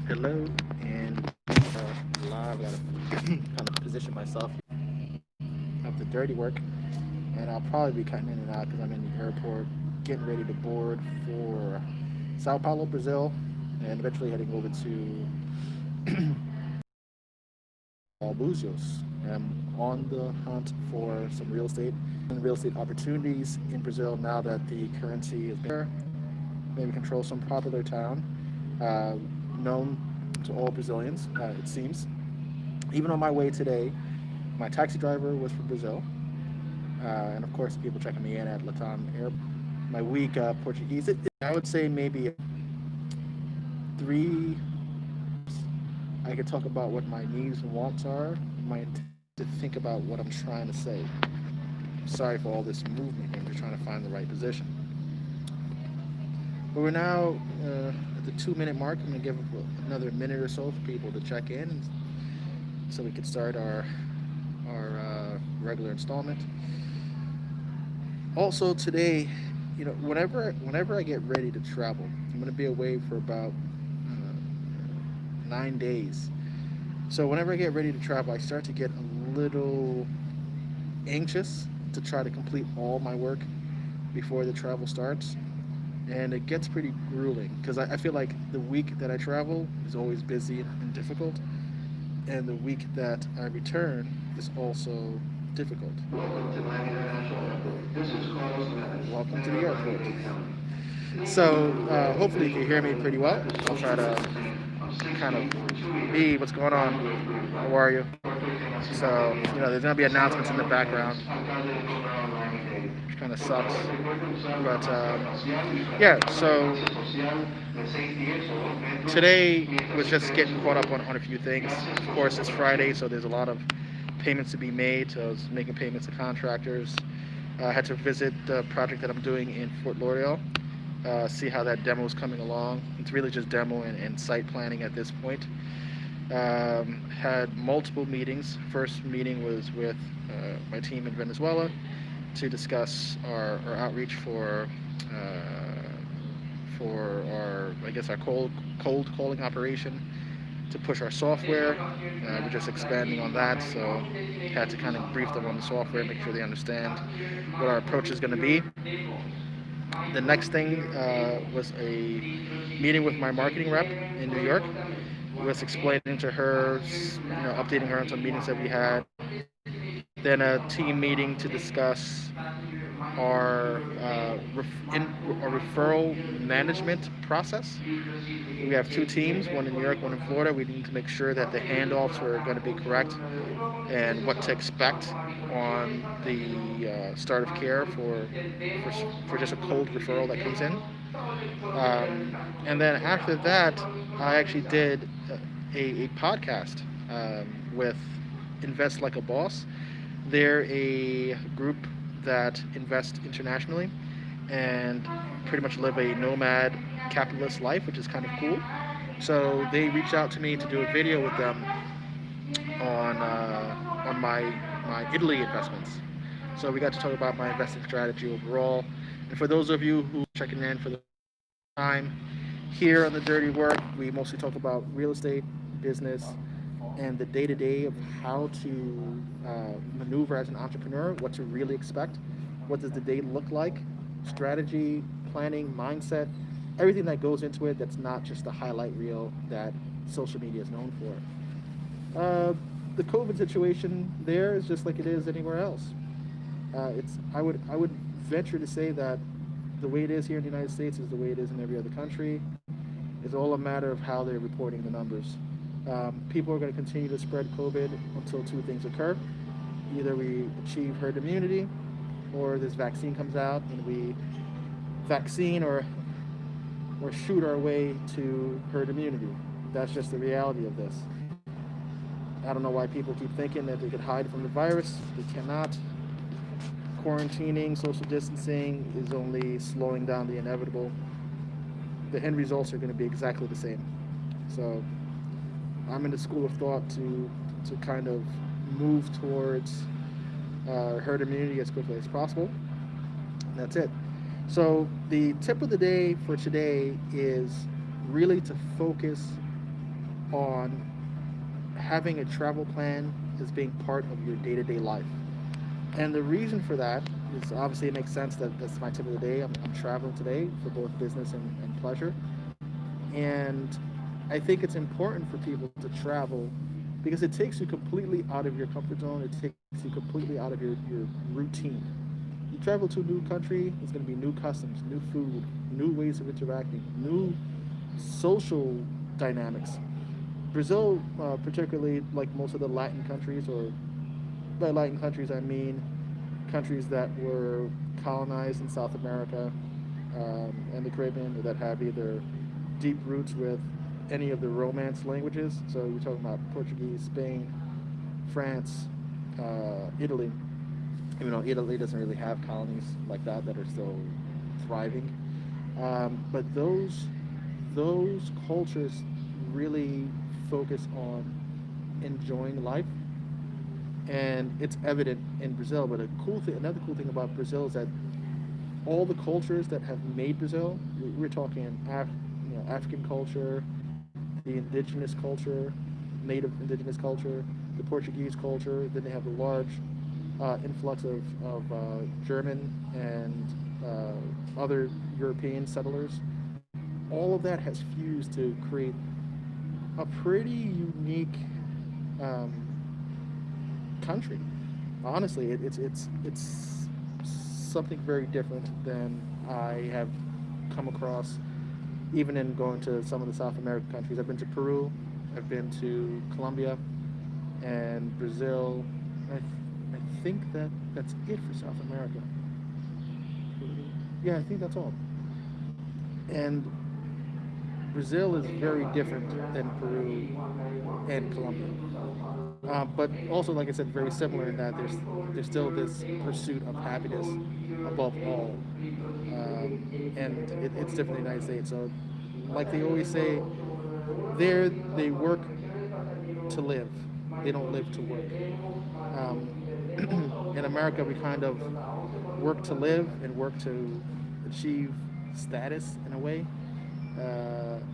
Hello, and live. Gotta kind of position myself of the dirty work, and I'll probably be cutting in and out because I'm in the airport, getting ready to board for Sao Paulo, Brazil, and eventually heading over to Búzios. I'm on the hunt for some real estate and real estate opportunities in Brazil now that the currency is better. Maybe control some popular town, uh, known to all Brazilians, it seems. Even on my way today, my taxi driver was from Brazil, and of course, people checking me in at Latam Air. My week Portuguese, I would say maybe three. I could talk about what my needs and wants are. My to think about what I'm trying to say. I'm sorry for all this movement and just trying to find the right position. But we're now at the 2 minute mark. I'm going to give another minute or so for people to check in, and so we could start our regular installment. Also today, whenever I get ready to travel, I'm going to be away for about 9 days. So whenever I get ready to travel, I start to get a little anxious to try to complete all my work before the travel starts, and it gets pretty grueling because I feel like the week that I travel is always busy and difficult, and the week that I return is also difficult. Welcome to the airport. So hopefully you can hear me pretty well. I'll try to kind of be what's going on. How are you? So there's gonna be announcements in the background, which kind of sucks. But yeah, so today was just getting caught up on a few things. Of course, it's Friday, so there's a lot of payments to be made. So I was making payments to contractors. I had to visit the project that I'm doing in Fort Lauderdale, see how that demo is coming along. It's really just demo and site planning at this point. Had multiple meetings. First meeting was with my team in Venezuela to discuss our outreach for our, I guess, our cold calling operation to push our software. We're just expanding on that, so had to kind of brief them on the software, make sure they understand what our approach is going to be. The next thing was a meeting with my marketing rep in New York. Was explaining to her, updating her on some meetings that we had. Then a team meeting to discuss our our referral management process. We have two teams, one in New York, one in Florida. We need to make sure that the handoffs are going to be correct and what to expect on the start of care for just a cold referral that comes in. And then after that, I actually did a podcast with Invest Like a Boss. They're a group that invests internationally and pretty much live a nomad capitalist life, which is kind of cool. So they reached out to me to do a video with them on my Italy investments. So we got to talk about my investing strategy overall. And for those of you who are checking in for the time, here on the Dirty Work, we mostly talk about real estate, business, and the day to day of how to maneuver as an entrepreneur, what to really expect, what does the day look like, strategy, planning, mindset, everything that goes into it that's not just the highlight reel that social media is known for. The COVID situation there is just like it is anywhere else. I would venture to say that the way it is here in the United States is the way it is in every other country. It's all a matter of how they're reporting the numbers. People are going to continue to spread COVID until two things occur. Either we achieve herd immunity, or this vaccine comes out and we vaccine or shoot our way to herd immunity. That's just the reality of this. I don't know why people keep thinking that they could hide from the virus. They cannot. Quarantining, social distancing is only slowing down the inevitable. The end results are going to be exactly the same. So I'm in the school of thought to kind of move towards herd immunity as quickly as possible. And that's it. So the tip of the day for today is really to focus on having a travel plan as being part of your day-to-day life. And the reason for that is obviously it makes sense that that's my tip of the day. I'm traveling today for both business and pleasure. And I think it's important for people to travel because it takes you completely out of your comfort zone. It takes you completely out of your routine. You travel to a new country, there's going to be new customs, new food, new ways of interacting, new social dynamics. Brazil, particularly like most of the Latin countries, or by Latin countries I mean countries that were colonized in South America and the Caribbean, or that have either deep roots with any of the Romance languages. So you're talking about Portuguese, Spain, France, Italy. Even though Italy doesn't really have colonies like that are still thriving. But those cultures really focus on enjoying life, and it's evident in Brazil. But another cool thing about Brazil is that all the cultures that have made Brazil, we're talking African culture, the indigenous culture, native indigenous culture, the Portuguese culture. Then they have a large influx of German and other European settlers. All of that has fused to create a pretty unique um, country. Honestly, it's something very different than I have come across, even in going to some of the South American countries. I've been to Peru, I've been to Colombia, and Brazil. I think that's it for South America. Yeah, I think that's all. And Brazil is very different than Peru and Colombia. But also, like I said, very similar in that there's still this pursuit of happiness above all, and it's different in the United States. So, like they always say, there they work to live, they don't live to work. Um, in America, we kind of work to live and work to achieve status in a way,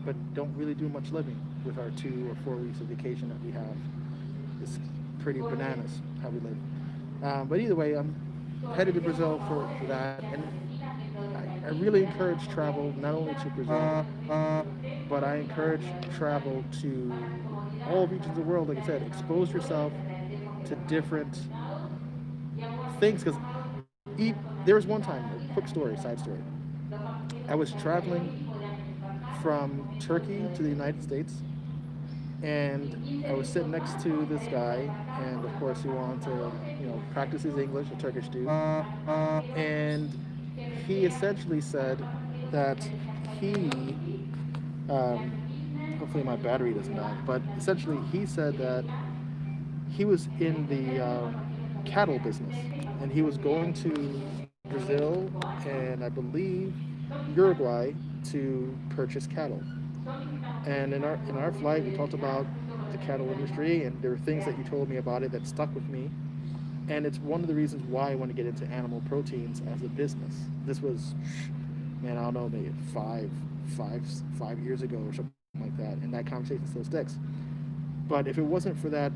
but don't really do much living with our 2 or 4 weeks of vacation that we have. It's pretty bananas how we live. But either way, I'm headed to Brazil for that, and I really encourage travel not only to Brazil, but I encourage travel to all regions of the world. Like I said, expose yourself to different things. Because there was one time, a quick story, side story. I was traveling from Turkey to the United States, and I was sitting next to this guy, and of course he wanted to, practice his English, a Turkish dude, and he essentially said that he, um, hopefully my battery doesn't die, but essentially he said that he was in the cattle business, and he was going to Brazil and I believe Uruguay to purchase cattle. And in our flight, we talked about the cattle industry, and there were things that you told me about it that stuck with me. And it's one of the reasons why I want to get into animal proteins as a business. This was, man, I don't know, maybe 5 years ago or something like that, and that conversation still sticks. But if it wasn't for that,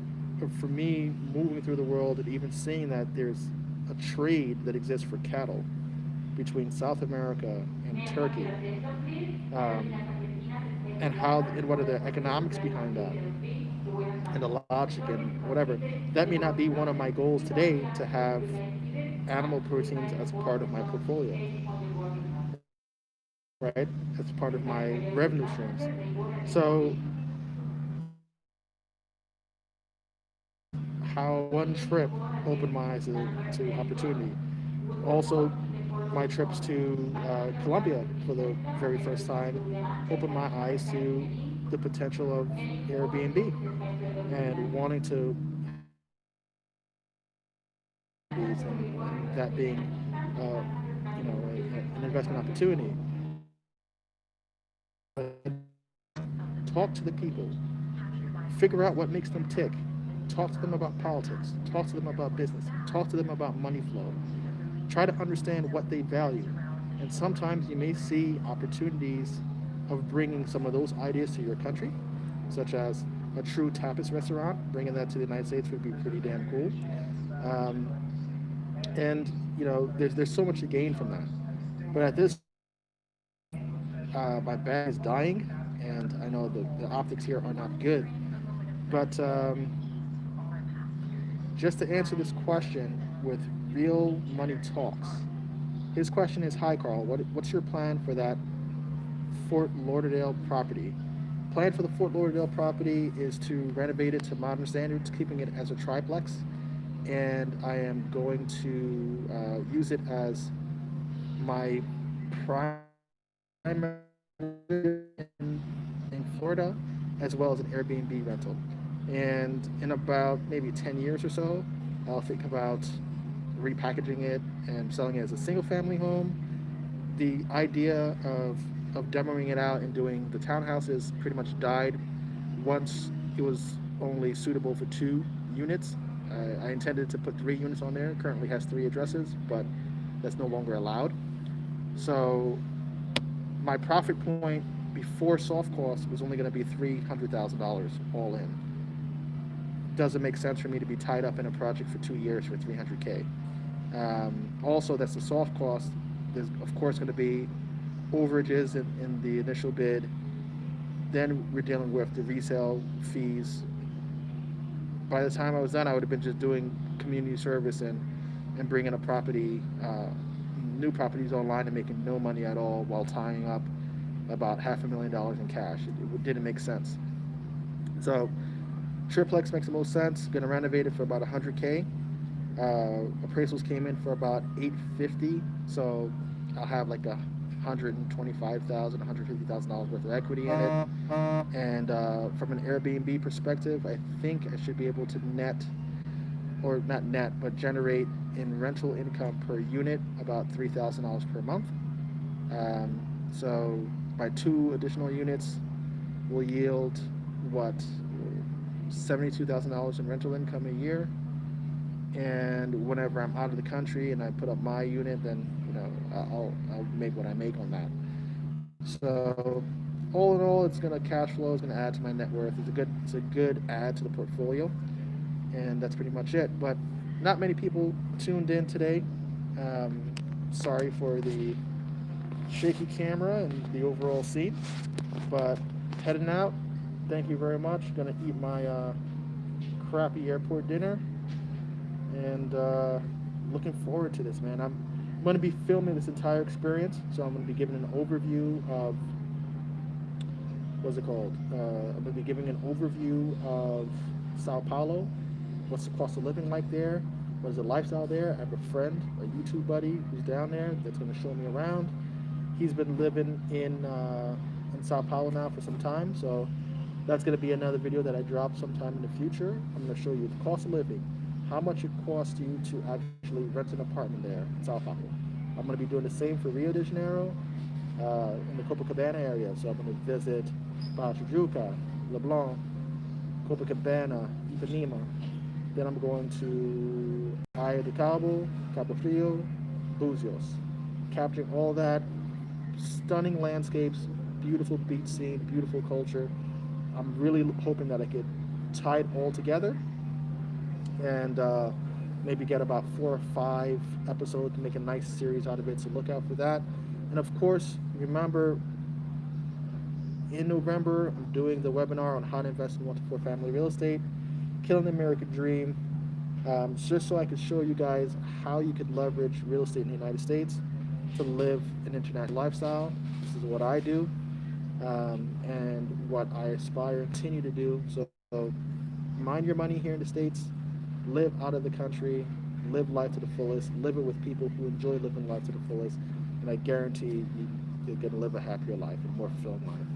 for me moving through the world and even seeing that there's a trade that exists for cattle between South America and Turkey, um, and what are the economics behind that, and the logic and whatever. That may not be one of my goals today to have animal proteins as part of my portfolio, right? As part of my revenue streams. So how one trip opened my eyes to opportunity. Also, my trips to Colombia for the very first time opened my eyes to the potential of Airbnb and wanting to have and that being an investment opportunity. Talk to the people, figure out what makes them tick, talk to them about politics, talk to them about business, talk to them about money flow, try to understand what they value. And sometimes you may see opportunities of bringing some of those ideas to your country, such as a true tapas restaurant. Bringing that to the United States would be pretty damn cool. Um, and there's so much to gain from that. But at this point, my bag is dying, and I know the optics here are not good. But just to answer this question with real money talks, his question is, "Hi Carl, what's your plan for that Fort Lauderdale property?" Plan for the Fort Lauderdale property is to renovate it to modern standards, keeping it as a triplex, and I am going to use it as my primary in Florida, as well as an Airbnb rental. And in about maybe 10 years or so, I'll think about repackaging it and selling it as a single family home. The idea of demoing it out and doing the townhouses pretty much died once it was only suitable for 2 units. I intended to put 3 units on there. It currently has 3 addresses, but that's no longer allowed. So my profit point before soft costs was only going to be $300,000 all in. Doesn't make sense for me to be tied up in a project for 2 years for 300K. Also, that's the soft cost. There's of course going to be overages in the initial bid. Then we're dealing with the resale fees. By the time I was done, I would have been just doing community service and bringing a property, new properties online and making no money at all while tying up about $500,000 in cash. It didn't make sense. So triplex makes the most sense. Going to renovate it for about 100K. Appraisals came in for about 850, so I'll have like $125,000, $150,000 worth of equity in it. And from an Airbnb perspective, I think I should be able to net, or not net, but generate in rental income per unit about $3,000 per month. So my 2 additional units will yield what, $72,000 in rental income a year. And whenever I'm out of the country and I put up my unit, then I'll make what I make on that. So all in all, it's gonna cash flow. It's gonna add to my net worth. It's a good add to the portfolio, and that's pretty much it. But not many people tuned in today. Sorry for the shaky camera and the overall scene, but heading out. Thank you very much. Gonna eat my crappy airport dinner, and looking forward to this, man. I'm going to be filming this entire experience, so I'm going to be giving an overview of what's it called? I'm going to be giving an overview of Sao Paulo. What's the cost of living like there? What is the lifestyle there? I have a friend, a YouTube buddy, who's down there that's going to show me around. He's been living in Sao Paulo now for some time, so that's going to be another video that I drop sometime in the future. I'm going to show you the cost of living, how much it costs you to actually rent an apartment there in Sao Paulo. I'm going to be doing the same for Rio de Janeiro, in the Copacabana area. So I'm going to visit Barra Tijuca, Leblon, Copacabana, Ipanema. Then I'm going to Praia de Cabo, Cabo Frio, Búzios. Capturing all that, stunning landscapes, beautiful beach scene, beautiful culture. I'm really hoping that I could tie it all together and maybe get about 4 or 5 episodes to make a nice series out of it, so look out for that. And of course, remember, in November, I'm doing the webinar on how to invest in 1 to 4 family real estate, killing the American dream, just so I could show you guys how you could leverage real estate in the United States to live an international lifestyle. This is what I do, and what I aspire and continue to do. So mind your money here in the States, live out of the country, live life to the fullest, live it with people who enjoy living life to the fullest, and I guarantee you're going to live a happier life and more fulfilling life.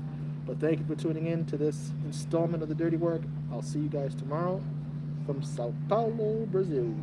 But thank you for tuning in to this installment of The Dirty Work. I'll see you guys tomorrow from Sao Paulo, Brazil.